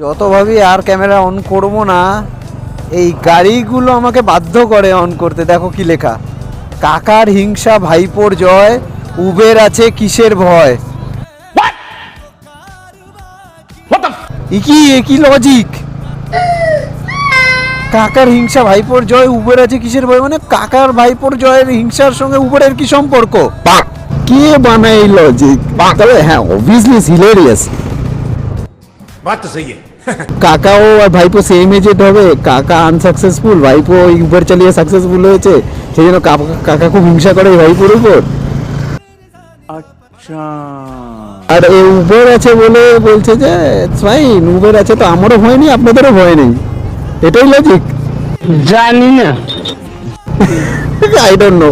যত ভাবি আর camera on করব না, এই গাড়িগুলো আমাকে বাধ্য করে অন করতে। দেখো কি লেখা, কাকার হিংসা ভাইপোর জয়, উবের আছে কিসের ভয়। একই লজিক। কাকার হিংসা ভাইপোর জয়, উবের আছে কিসের ভয়, মানে কাকার ভাইপোর জয়ের হিংসার সঙ্গে উবেরের কি সম্পর্ক? কে বানায় এই লজিক? তবে হ্যাঁ, অবভিয়াসলি হিলেরিয়াস। बात तो सही है। কাকাও আর ভাইপো সেম এজেড হবে, কাকা আনসাকসেসফুল, ভাইপো উবার চালিয়ে সাকসেসফুল হয়েছে, সেই জন্য কাকা খুব হিংসা করে ভাইপোর উপর। अच्छा আর এই উবের আছে বলে বলছে যে ফাইন, উবের আছে তো আমারও ভয় নেই আপনাদেরও ভয় নেই, এটাই লজিক। জানি না। I don't know.